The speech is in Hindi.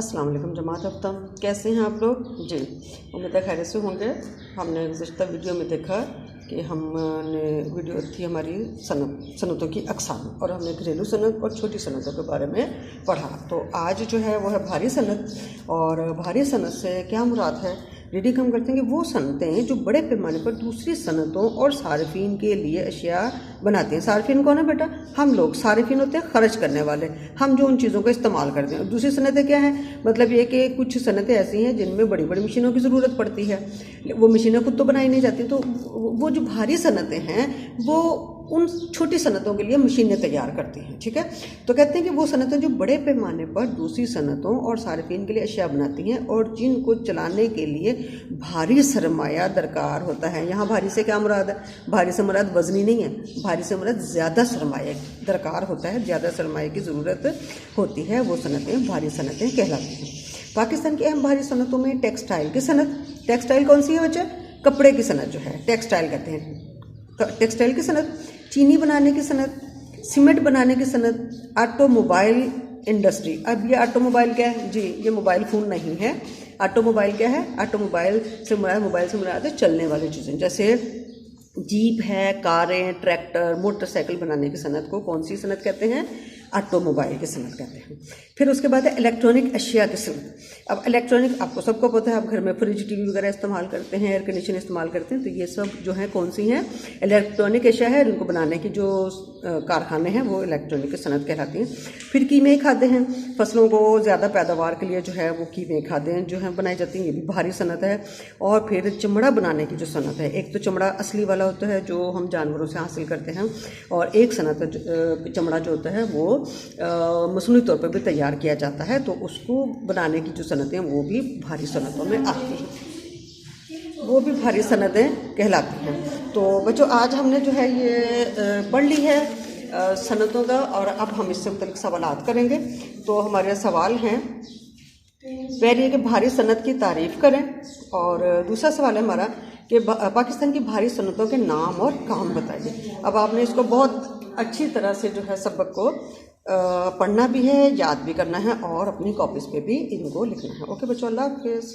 अस्सलाम वालेकुम जमात अफ्तम, कैसे हैं आप लोग जी। उम्मीद है खैरियत से होंगे। हमने गुज़श्ता वीडियो में देखा कि हमने वीडियो थी हमारी सनतों की अक़साम और हमने घरेलू सनत और छोटी सनतों के बारे में पढ़ा। तो आज जो है वो है भारी सनत। और भारी सनत से क्या मुराद है, रीडिंग हम करते हैं कि वो सनतें जो बड़े पैमाने पर दूसरी सनतों और सारिफीन के लिए अशिया बनाती हैं। सारिफीन कौन है बेटा? हम लोग। सारिफीन होते हैं खर्च करने वाले, हम जो उन चीज़ों का इस्तेमाल करते हैं। दूसरी सनतें क्या हैं? मतलब ये कि कुछ सनतें ऐसी हैं जिनमें बड़ी बड़ी मशीनों की ज़रूरत पड़ती है, वो मशीनें खुद तो बनाई नहीं जाती। तो वो जो भारी सनतें हैं वो उन छोटी सनतों के लिए मशीनें तैयार करती हैं। ठीक है, तो कहते हैं कि वो सनतें जो बड़े पैमाने पर दूसरी सनतों और सारिफीन के लिए अशिया बनाती हैं और जिनको चलाने के लिए भारी सरमाया दरकार होता है। यहाँ भारी से क्या मुराद है? भारी से मुराद वज़नी नहीं है, भारी से मुराद ज़्यादा सरमाया दरकार होता है, ज़्यादा सरमाए की ज़रूरत होती है। वो सनतें भारी सनतें कहलाती हैं। पाकिस्तान की अहम भारी सनतों में टेक्सटाइल की सनत। टेक्सटाइल कौन सी है बच्चा? कपड़े की सनत जो है टेक्सटाइल कहते हैं। टेक्सटाइल की सनत, चीनी बनाने की सनत, सीमेंट बनाने की सनत, ऑटोमोबाइल इंडस्ट्री। अब ये ऑटोमोबाइल क्या है जी? ये मोबाइल फ़ोन नहीं है। ऑटोमोबाइल क्या है? ऑटोमोबाइल से मुराद है चलने वाली चीज़ें, जैसे जीप है, कारें, ट्रैक्टर, मोटरसाइकिल बनाने की सनत को कौन सी सनत कहते हैं? ऑटोमोबाइल की सनत कहते हैं। फिर उसके बाद है इलेक्ट्रॉनिक अशिया की सनत। अब इलेक्ट्रॉनिक आपको सबको पता है, आप घर में फ्रिज टीवी वगैरह इस्तेमाल करते हैं, एयर कंडीशन इस्तेमाल करते हैं, तो ये सब जो है कौन सी हैं? इलेक्ट्रॉनिक अशिया है। इनको बनाने की जो कारखाने हैं वो इलेक्ट्रॉनिक सनत कहलाती हैं। फिर कीमे खाद्य हैं, फसलों को ज़्यादा पैदावार के लिए जो है वो कीमे खाद्य जो हैं बनाई जाती हैं, ये भी भारी सनत है। और फिर चमड़ा बनाने की जो सनत है, एक तो चमड़ा असली वाला होता है जो हम जानवरों से हासिल करते हैं, और एक सनत चमड़ा जो होता है वो मसनूई तौर पर भी तैयार किया जाता है, तो उसको बनाने की जो सनतें हैं वो भी भारी सनतों में आती हैं, वो भी भारी सनतें कहलाती हैं। तो बच्चों आज हमने जो है ये पढ़ ली है सनतों का, और अब हम इससे मुतल्लिक़ सवालात करेंगे। तो हमारे सवाल हैं, पहले कि भारी सनत की तारीफ़ करें, और दूसरा सवाल है हमारा कि पाकिस्तान की भारी सनतों के नाम और काम बताइए। अब आपने इसको बहुत अच्छी तरह से जो है सबक को पढ़ना भी है, याद भी करना है, और अपनी कॉपीज़ पे भी इनको लिखना है। ओके बच्चों, अल्लाह हाफ़िज़।